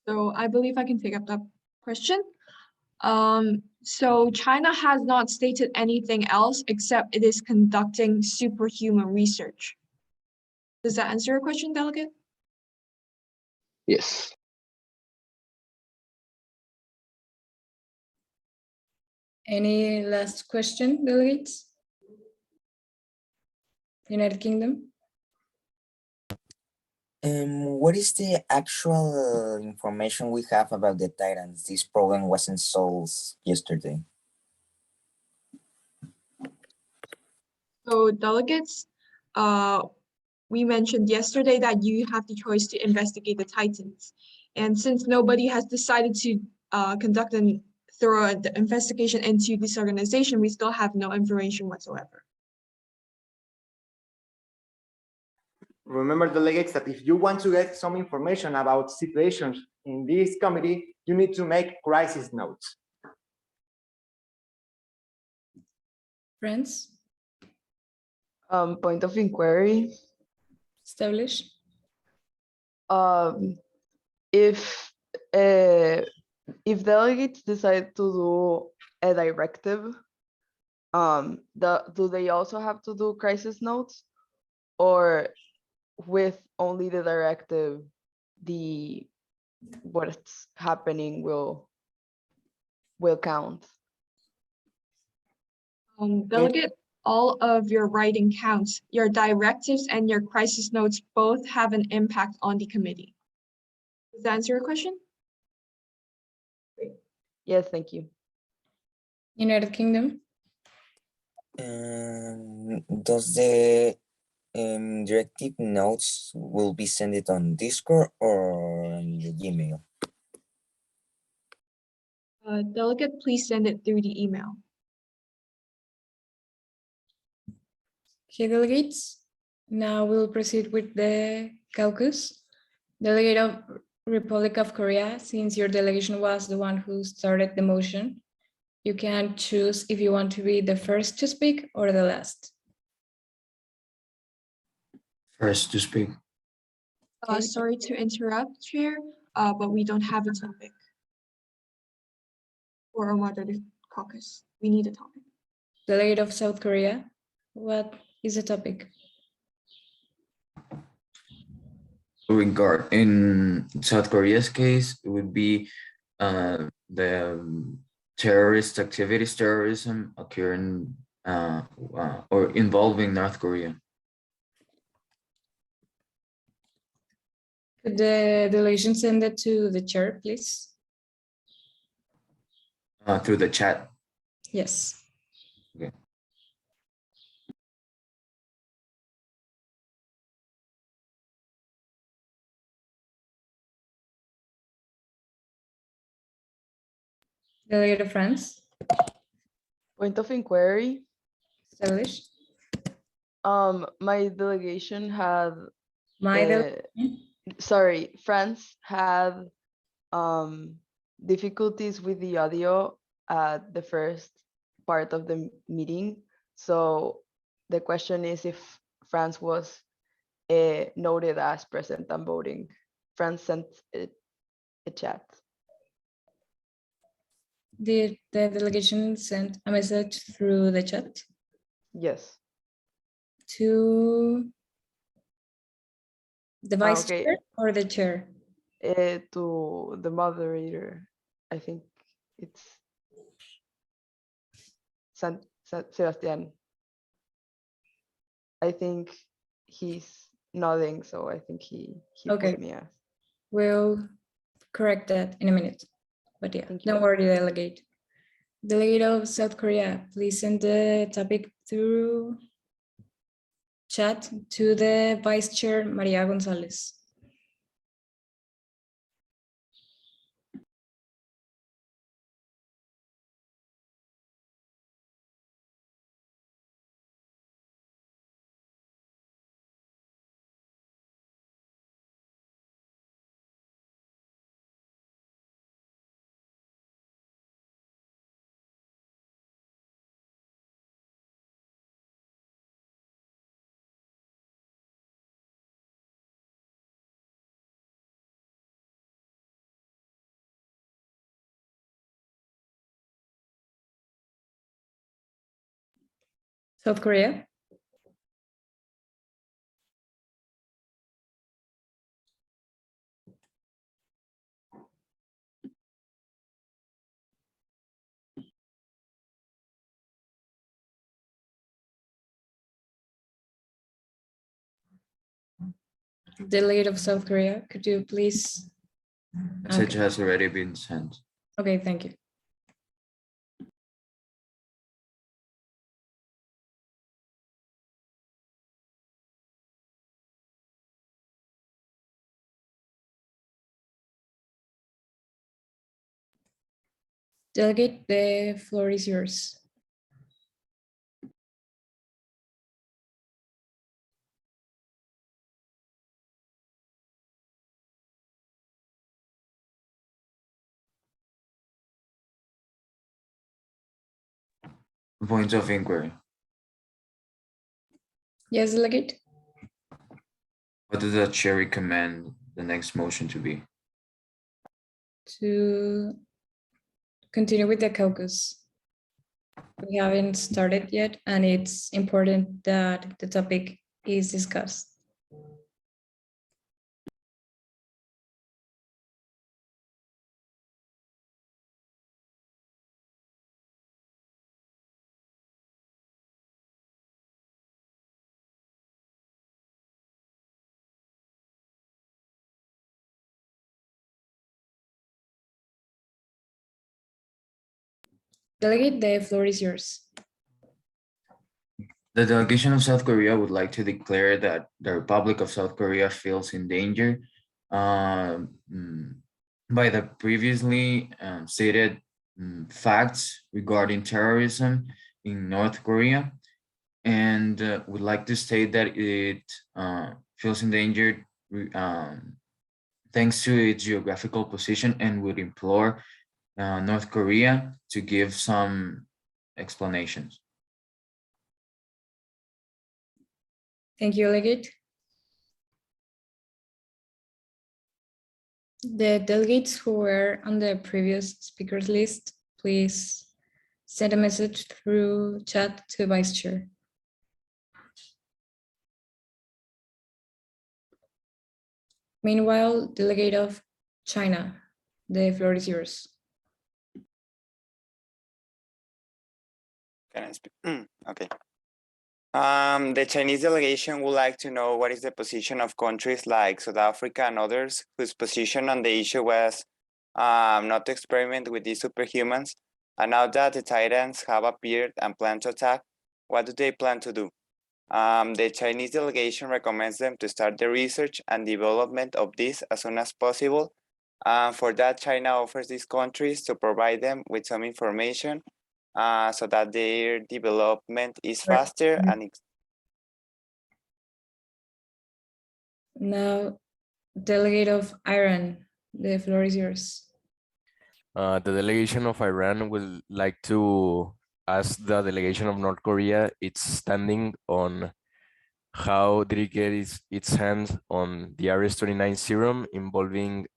So I believe I can take up that question. So China has not stated anything else except it is conducting superhuman research. Does that answer your question, Delegate? Yes. Any last question, delegates? United Kingdom? What is the actual information we have about the Titans? This problem wasn't solved yesterday. So delegates, we mentioned yesterday that you have the choice to investigate the Titans. And since nobody has decided to conduct a thorough investigation into this organization, we still have no information whatsoever. Remember, delegates, that if you want to get some information about situations in this committee, you need to make crisis notes. Friends? Point of inquiry. Establish? If delegates decide to do a directive, do they also have to do crisis notes, or with only the directive, what's happening will count? Delegate, all of your writing counts. Your directives and your crisis notes both have an impact on the committee. Does that answer your question? Yes, thank you. United Kingdom? Does the directive notes will be sent it on Discord or on the Gmail? Delegate, please send it through the email. Okay, delegates. Now we'll proceed with the caucus. Delegate of Republic of Korea, since your delegation was the one who started the motion, you can choose if you want to be the first to speak or the last. First to speak. Okay. Sorry to interrupt, Chair, but we don't have a topic for our moderated caucus. We need a topic. Delegate of South Korea, what is the topic? In South Korea's case, it would be the terrorism occurring or involving North Korea. Could the delegation send it to the chair, please? Through the chat. Yes. Okay. Delegate of France, Point of inquiry. establish. My delegation had My France had difficulties with the audio at the first part of the meeting. So the question is if France was noted as present and voting. France sent a chat. Did the delegation send a message through the chat Yes. to the vice Okay. chair or the chair? To the moderator, I think it's Sebastian. I think he's nodding, so I think he Okay. put me as. We'll correct that in a minute. But yeah, Thank you. don't worry, delegate. Delegate of South Korea, please send the topic through chat to the vice chair, Maria Gonzalez. South Korea, delegate of South Korea, could you please? Message Okay. has already been sent. Okay, thank you. Delegate, the floor is yours. Points of inquiry. Yes, delegate. What does the chair recommend the next motion to be? To continue with the caucus. We haven't started yet, and it's important that the topic is discussed. Delegate, the floor is yours. The delegation of South Korea would like to declare that the Republic of South Korea feels in danger by the previously stated facts regarding terrorism in North Korea, and would like to state that it feels endangered thanks to its geographical position, and would implore North Korea to give some explanations. Thank you, delegate. The delegates who were on the previous speakers list, please send a message through chat to Vice Chair. Meanwhile, delegate of China, the floor is yours. Can I speak? Okay. The Chinese delegation would like to know what is the position of countries like South Africa and others whose position on the issue was not to experiment with these superhumans. And now that the Titans have appeared and plan to attack, what do they plan to do? The Chinese delegation recommends them to start the research and development of this as soon as possible. For that, China offers these countries to provide them with some information so that their development is faster and Now, delegate of Iran, the floor is yours. The delegation of Iran would like to ask the delegation of North Korea its standing on how did it get its hands on the RS-29 serum involving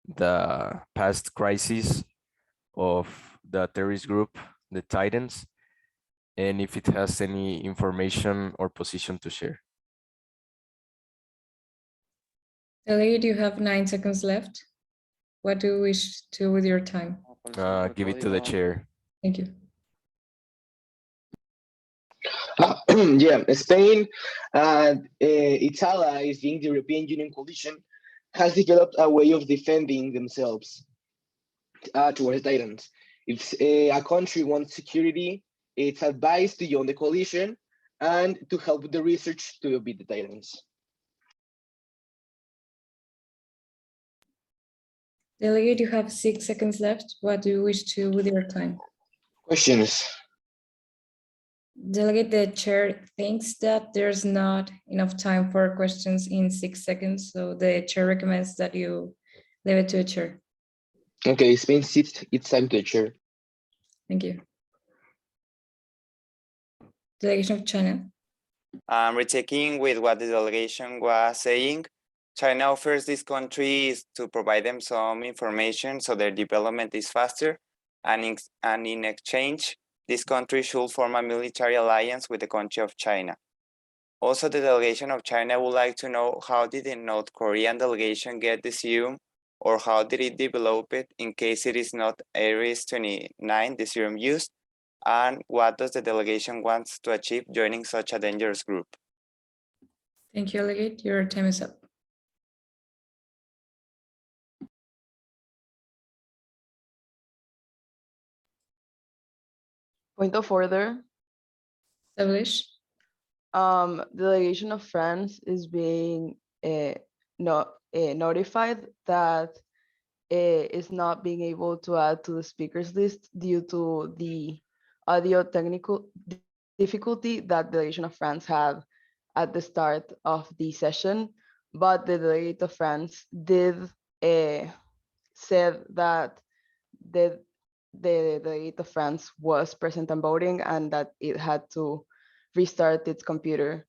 the past crisis of the terrorist group, the Titans, and if it has any information or position to share. Delegate, you have 9 seconds left. What do you wish to do with your time? Give it to the chair. Thank you. Yeah, Spain and its allies, being the European Union coalition, has developed a way of defending themselves towards Titans. If a country wants security, it's advised to join the coalition and to help with the research to beat the Titans. Delegate, you have 6 seconds left. What do you wish to do with your time? Questions? Delegate, the chair thinks that there's not enough time for questions in 6 seconds, so the chair recommends that you leave it to the chair. Okay, Spain sits its time to the chair. Thank you. Delegation of China. retaking with what the delegation was saying, China offers these countries to provide them some information so their development is faster, and in exchange this country should form a military alliance with the country of China. Also, the delegation of China would like to know how did the North Korean delegation get the serum, or how did it develop it in case it is not Ares 29, the serum used, and what does the delegation want to achieve joining such a dangerous group? Thank you, Delegate. Your time is up. Point of order. Establish. The delegation of France is being notified that is not being able to add to the speakers list due to the audio technical difficulty that the delegation of France had at the start of the session. But the delegate of France did said that the delegate of France was present and voting, and that it had to restart its computer.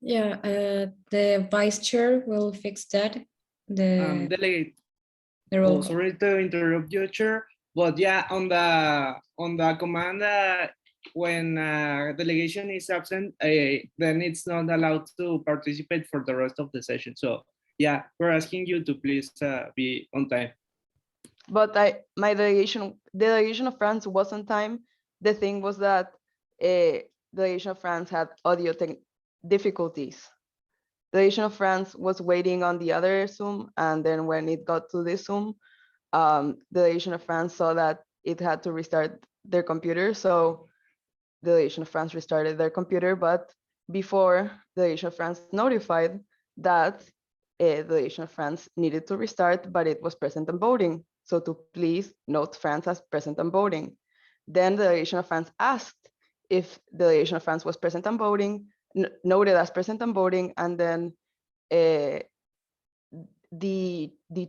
Yeah, the vice chair will fix that. The Delegate. roll Oh, call. sorry to interrupt you, Chair, but yeah, on the command, when delegation is absent, then it's not allowed to participate for the rest of the session. So yeah, we're asking you to please be on time. But the delegation of France was on time. The thing was that delegation of France had audio difficulties. The delegation of France was waiting on the other Zoom, and then when it got to this Zoom, the delegation of France saw that it had to restart their computer. So the delegation of France restarted their computer, but before the delegation of France notified that the delegation of France needed to restart, but it was present and voting. So to please note France as present and voting. Then the delegation of France asked if the delegation of France was present and voting, noted as present and voting, and then the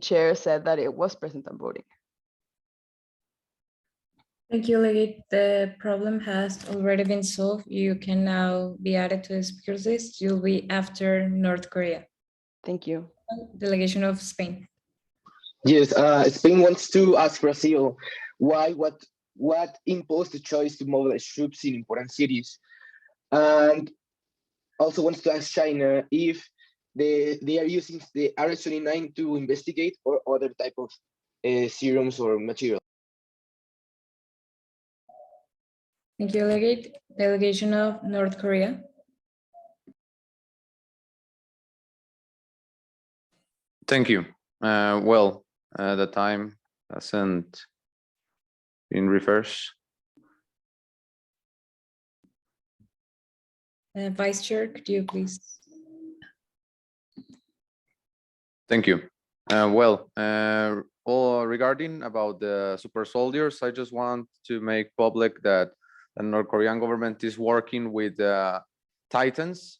chair said that it was present and voting. Thank you, Delegate. The problem has already been solved. You can now be added to the speakers list. You'll be after North Korea. Thank you. Delegation of Spain. Yes, Spain wants to ask Brazil what imposed the choice to mobilize troops in important cities, and also wants to ask China if they are using the RS-29 to investigate or other type of serums or material. Thank you, Delegate. Delegation of North Korea. Thank you. Well, the time hasn't been reversed. Vice Chair, could you please? Thank you. Regarding about the super soldiers, I just want to make public that the North Korean government is working with the Titans,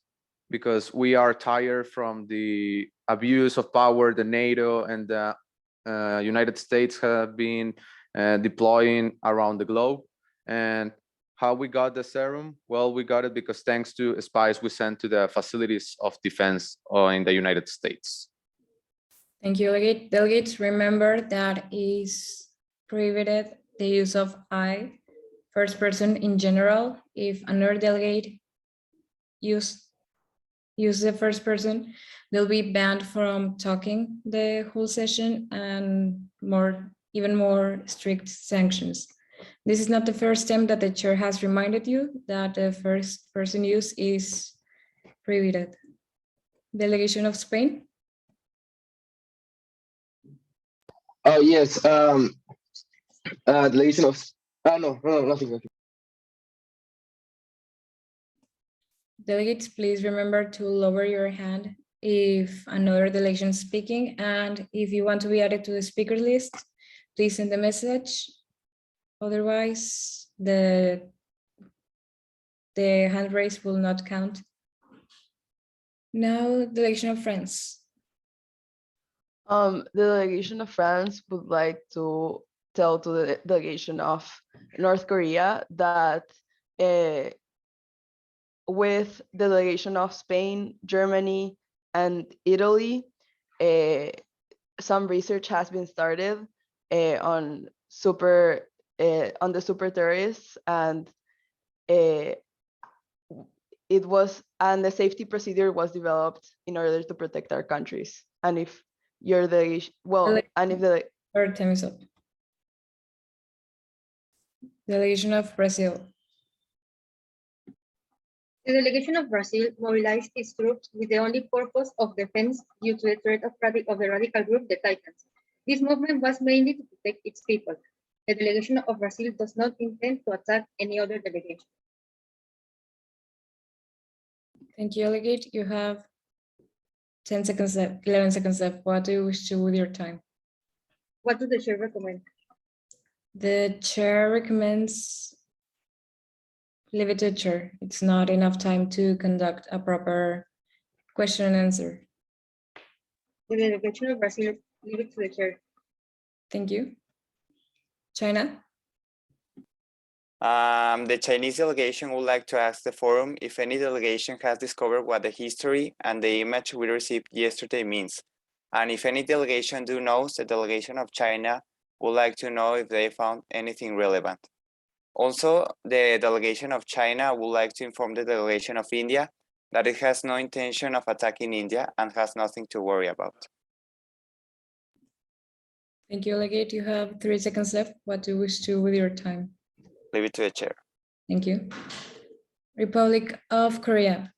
because we are tired from the abuse of power the NATO and the United States have been deploying around the globe. And how we got the serum? Well, we got it because thanks to spies we sent to the facilities of defense in the United States. Thank you, Delegate. Delegates, remember that is prohibited the use of I, first person in general. If another delegate use the first person, they'll be banned from talking the whole session, and even more strict sanctions. This is not the first time that the chair has reminded you that the first person use is prohibited. Delegation of Spain. Oh yes, delegation of no, nothing. Delegates, please remember to lower your hand if another delegation is speaking, and if you want to be added to the speaker list, please send a message. Otherwise, the hand raise will not count. Now, delegation of France. The delegation of France would like to tell to the delegation of North Korea that with the delegation of Spain, Germany, and Italy, some research has been started on super on the super terrorists, and uh, the safety procedure was developed in order to protect our countries. And if you're and if the Our time is up. Delegation of Brazil. The delegation of Brazil mobilized its troops with the only purpose of defense due to the threat of the radical group, the Titans. This movement was mainly to protect its people. The delegation of Brazil does not intend to attack any other delegation. Thank you, delegate. You have 10 seconds left, 11 seconds left. What do you wish to do with your time? What does the chair recommend? The chair recommends leave it to the chair. It's not enough time to conduct a proper question and answer. The delegation of Brazil, leave it to the chair. Thank you. China? The Chinese delegation would like to ask the forum if any delegation has discovered what the history and the image we received yesterday means. And if any delegation knows, the delegation of China would like to know if they found anything relevant. Also, the delegation of China would like to inform the delegation of India that it has no intention of attacking India and has nothing to worry about. Thank you, delegate. You have 3 seconds left. What do you wish to do with your time? Leave it to the chair. Thank you. Republic of Korea.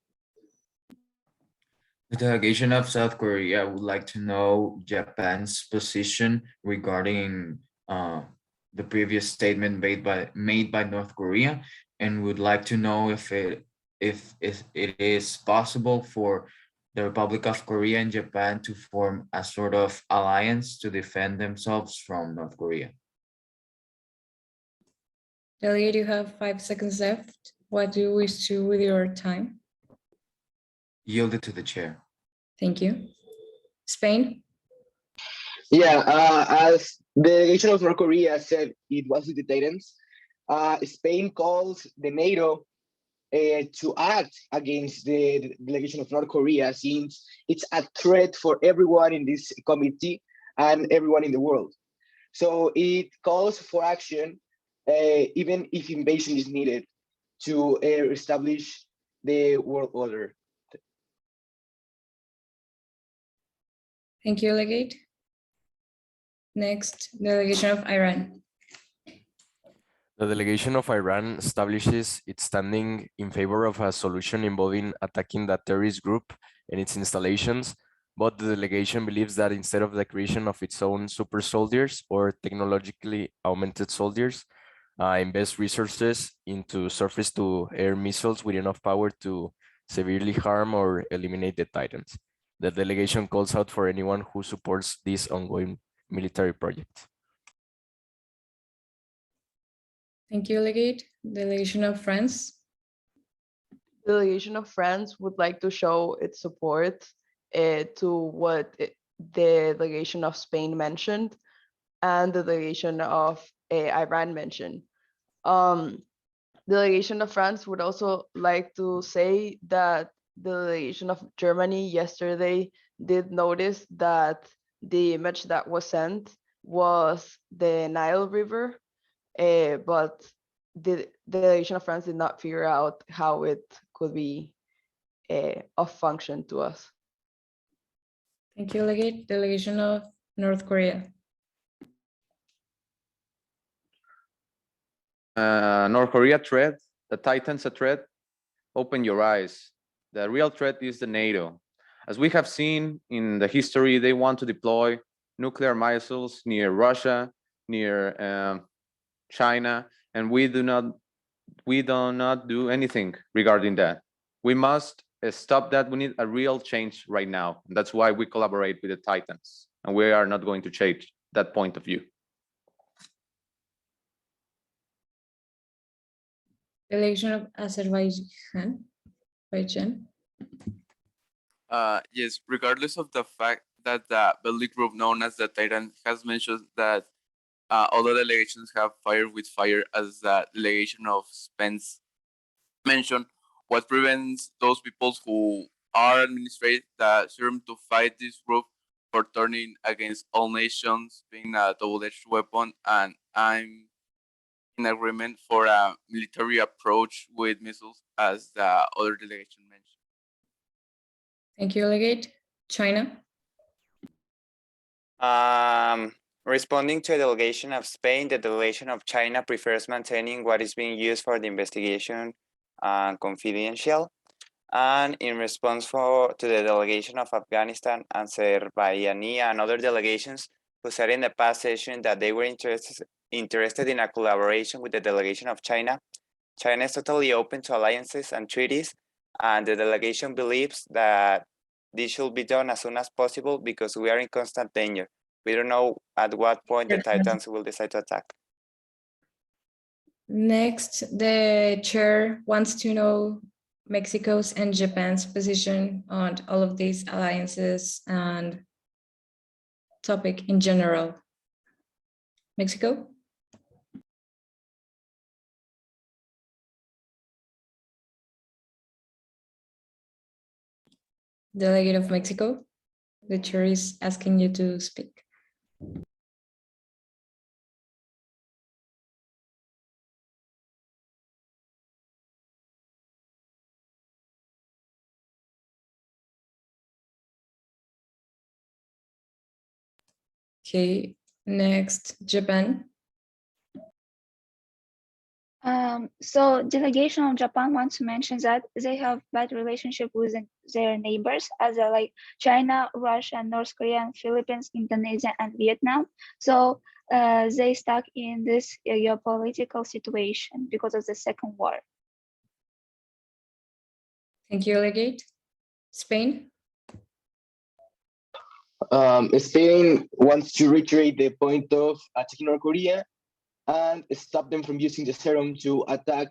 The delegation of South Korea would like to know Japan's position regarding the previous statement made by North Korea, and would like to know if it is possible for the Republic of Korea and Japan to form a sort of alliance to defend themselves from North Korea. Delegate, you have 5 seconds left. What do you wish to do with your time? Yield it to the chair. Thank you. Spain? Yeah, as the delegation of North Korea said it was with the Titans, Spain calls the NATO to act against the delegation of North Korea, since it's a threat for everyone in this committee and everyone in the world. So it calls for action, even if invasion is needed, to establish the world order. Thank you, delegate. Next, delegation of Iran. The delegation of Iran establishes its standing in favor of a solution involving attacking that terrorist group and its installations, but the delegation believes that instead of the creation of its own super soldiers or technologically augmented soldiers, invest resources into surface-to-air missiles with enough power to severely harm or eliminate the Titans. The delegation calls out for anyone who supports this ongoing military project. Thank you, delegate. Delegation of France. The delegation of France would like to show its support to what the delegation of Spain mentioned and the delegation of Iran mentioned. The delegation of France would also like to say that the delegation of Germany yesterday did notice that the image that was sent was the Nile River, but the delegation of France did not figure out how it could be of function to us. Thank you, delegate. Delegation of North Korea. North Korea threat, the Titans a threat. Open your eyes. The real threat is the NATO. As we have seen in the history, they want to deploy nuclear missiles near Russia, near China, and we do not do anything regarding that. We must stop that. We need a real change right now. That's why we collaborate with the Titans, and we are not going to change that point of view. Delegation of Azerbaijan. Yes, regardless of the fact that the Belly group known as the Titan has mentioned that other delegations have fire with fire, as the delegation of Spence mentioned, what prevents those people who are administrating the serum to fight this group for turning against all nations, being a double-edged weapon? And I'm in agreement for a military approach with missiles, as the other delegation mentioned. Thank you, Delegate. China. Responding to a delegation of Spain, the delegation of China prefers maintaining what is being used for the investigation confidential. And in response to the delegation of Afghanistan, Azerbaijani, and other delegations who said in the past session that they were interested in a collaboration with the delegation of China, China is totally open to alliances and treaties, and the delegation believes that this should be done as soon as possible because we are in constant danger. We don't know at what point the Titans will decide to attack. Next, the chair wants to know Mexico's and Japan's position on all of these alliances and topic in general. Mexico? Delegate of Mexico, the chair is asking you to speak. Okay, next, Japan. So delegation of Japan wants to mention that they have bad relationship with their neighbors, as like China, Russia, North Korea, and Philippines, Indonesia, and Vietnam. So they stuck in this geopolitical situation because of the second war. Thank you, Delegate. Spain? Spain wants to reiterate the point of attacking North Korea and stop them from using the serum to attack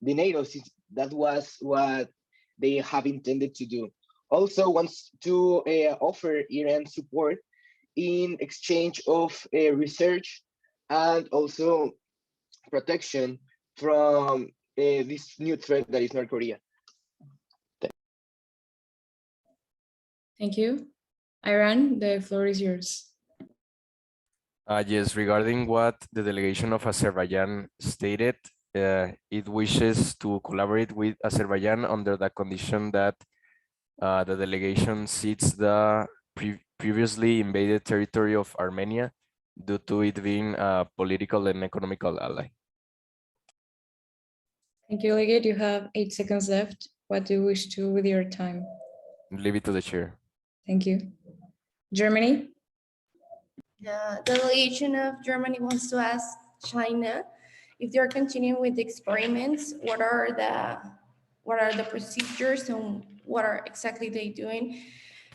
the NATO, since that was what they have intended to do. Also wants to offer Iran support in exchange of research and also protection from this new threat that is North Korea. Thank you. Iran, the floor is yours. Yes, regarding what the delegation of Azerbaijan stated, it wishes to collaborate with Azerbaijan under the condition that the delegation cedes the previously invaded territory of Armenia due to it being a political and economical ally. Thank you, Delegate. You have 8 seconds left. What do you wish to with your time? Leave it to the chair. Thank you. Germany? The delegation of Germany wants to ask China if they are continuing with the experiments, what are the procedures and what are exactly they doing?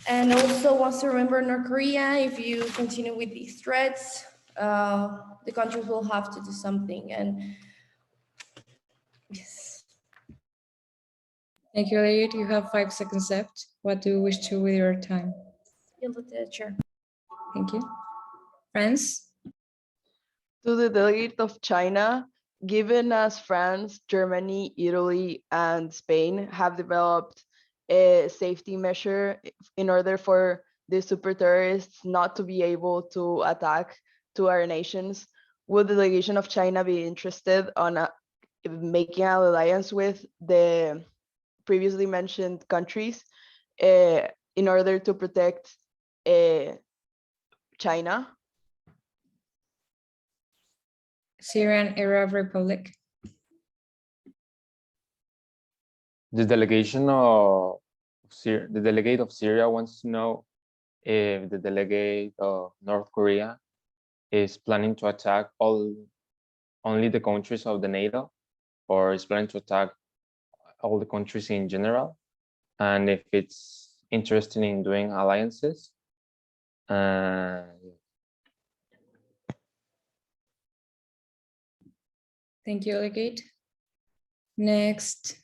And also wants to remember North Korea, if you continue with these threats, the countries will have to do something. And yes. Thank you, Delegate. You have 5 seconds left. What do you wish to with your time? Yield to the chair. Thank you. France? To the delegate of China, given as France, Germany, Italy, and Spain have developed a safety measure in order for the super terrorists not to be able to attack to our nations, would the delegation of China be interested on making an alliance with the previously mentioned countries in order to protect China? Syrian Arab Republic. The delegation of the delegate of Syria wants to know if the delegate of North Korea is planning to attack only the countries of the NATO, or is planning to attack all the countries in general, and if it's interested in doing alliances. Thank you, Delegate. Next,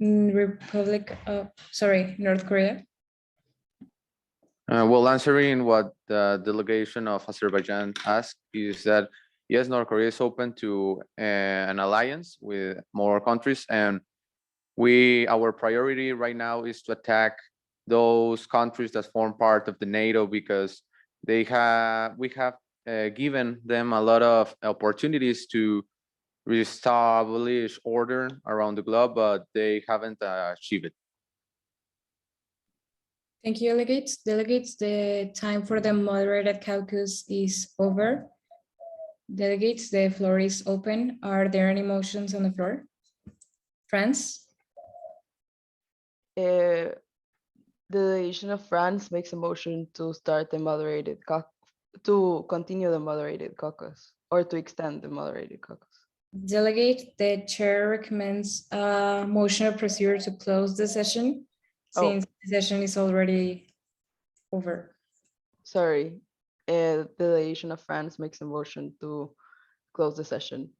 North Korea. Well, answering what the delegation of Azerbaijan asked is that, yes, North Korea is open to an alliance with more countries, and our priority right now is to attack those countries that form part of the NATO, because we have given them a lot of opportunities to reestablish order around the globe, but they haven't achieved it. Thank you, delegates. Delegates, the time for the moderated caucus is over. Delegates, the floor is open. Are there any motions on the floor? France? The delegation of France makes a motion to start the to continue the moderated caucus or to extend the moderated caucus. Delegate, the chair recommends a motion of procedure to close the session since the session is already over. Sorry, the delegation of France makes a motion to close the session.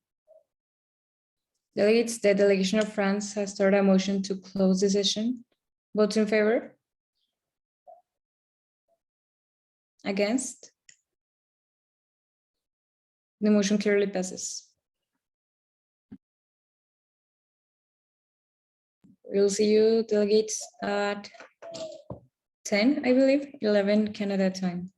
Delegates, the delegation of France has started a motion to close the session. Votes in favor? Against? The motion clearly passes. We'll see you delegates at 10, I believe, 11 Canada time.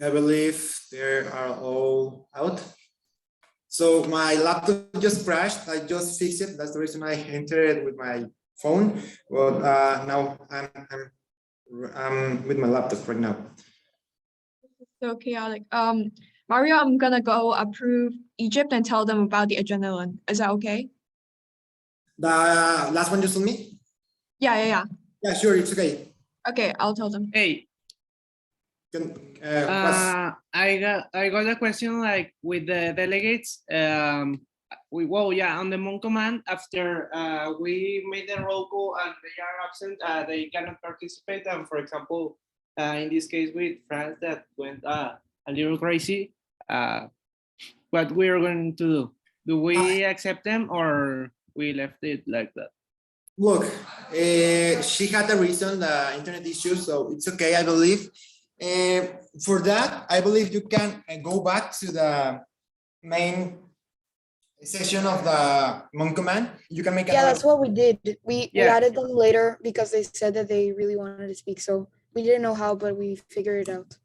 I believe they are all out. So my laptop just crashed. I just fixed it. That's the reason I entered with my phone. But now I'm with my laptop right now. So chaotic. Mario, I'm gonna go approve Egypt and tell them about the adrenaline. Is that okay? The last one you told me? Yeah. Yeah, sure, it's okay. Okay, I'll tell them. Hey, I got a question like with the delegates. On the MON command, after we made the roll call and they are absent, they cannot participate. And for example, in this case with France that went a little crazy, what we are going to do? Do we accept them or we left it like that? Look, she had a reason, the internet issue, so it's okay, I believe. For that, I believe you can go back to the main section of the MON command. You can make that's what we did. We added them later because they said that they really wanted to speak. So we didn't know how, but we figured it out.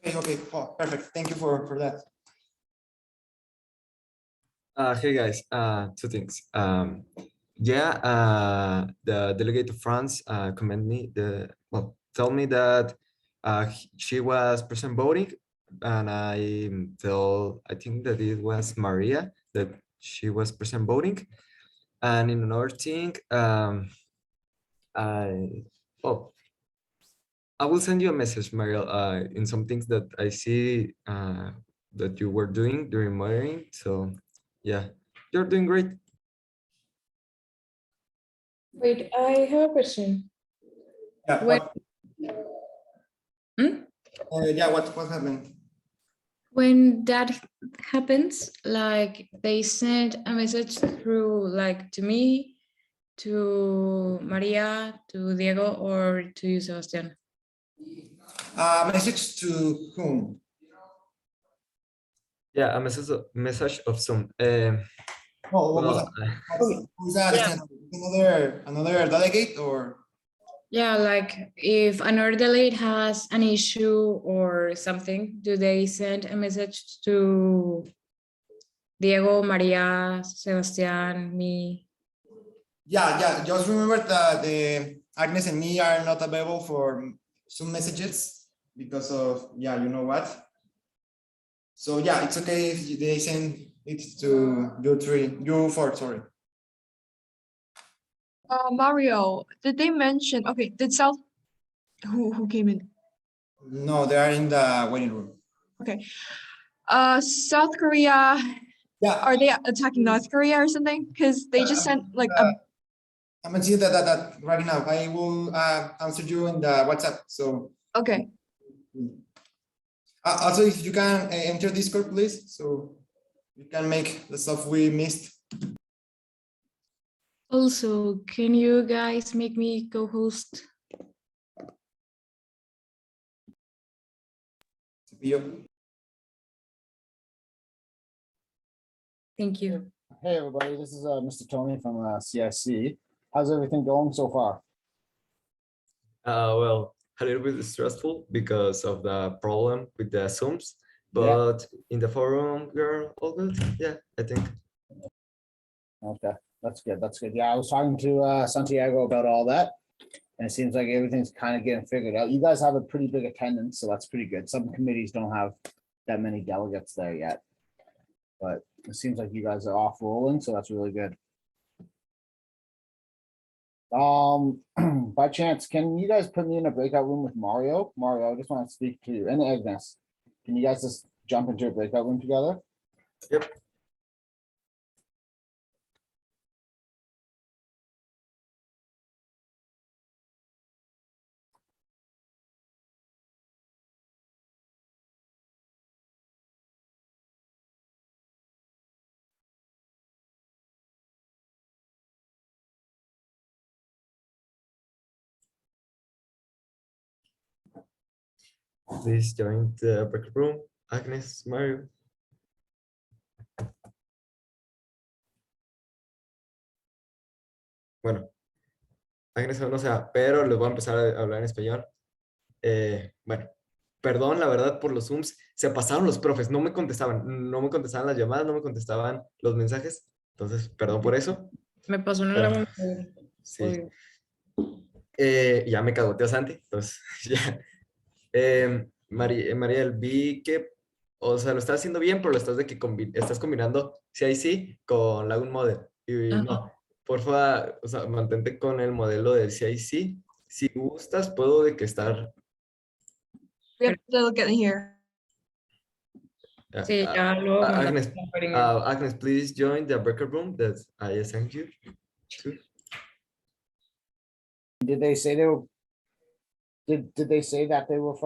Okay. Oh, perfect. Thank you for that. Hey guys, two things. The delegate of France tell me that she was present voting, and I think that it was Maria that she was present voting. And in another thing, I will send you a message, Mariel, in some things that I see that you were doing during monitoring. So yeah, you're doing great. Wait, I have a question. Yeah, what happened? When that happens, like they send a message through like to me, to Maria, to Diego, or to you, Sebastian? Message to whom? Yeah, a message of Zoom. Who's that? Another delegate or? Yeah, like if another delegate has an issue or something, do they send a message to Diego, Maria, Sebastian, me? Yeah. Just remember that Agnes and me are not available for some messages because of, you know what. So yeah, it's okay if they send it to you four, sorry. Mario, did they mention, okay, did South, who came in? No, they are in the waiting room. Okay. South Korea, are they attacking North Korea or something? Because they just sent like I'm gonna see that right now. I will answer you in the WhatsApp. So okay. Also, if you can enter Discord, please, so we can make the stuff we missed. Also, can you guys make me co-host? Yep. Thank you. Hey, everybody, this is Mr. Tony from CIC. How's everything going so far? Well, a little bit stressful because of the problem with the Zooms, but in the forum, we're all good. Yeah, I think. Okay, that's good. That's good. Yeah, I was talking to Santiago about all that, and it seems like everything's kind of getting figured out. You guys have a pretty big attendance, so that's pretty good. Some committees don't have that many delegates there yet, but it seems like you guys are off rolling, so that's really good. By chance, can you guys put me in a breakout room with Mario? Mario, I just want to speak to you, and Agnes. Can you guys just jump into a breakout room together? Yep. Please join the breakout room. Agnes, Mario. Bueno, Agnes aún no se va, pero les voy a empezar a hablar en español. Bueno, perdón, la verdad, por los Zooms. Se pasaron los profes, no me contestaban las llamadas, no me contestaban los mensajes. Entonces, perdón por eso. Me pasó en Pero- la Sí. Ya me cagoteó Santi, entonces ya. Mariel, vi que, o sea, lo estás haciendo bien, pero lo estás de que estás combinando CIC con Lagoon Model. Y no, porfa, o sea, mantente con el modelo del CIC. Si gustas, puedo de que estar. We have to look at here. Sí, ya lo Agnes, mandaron. Agnes, please join the breakout room that I assigned you to. Did they say they were? Did they say that they were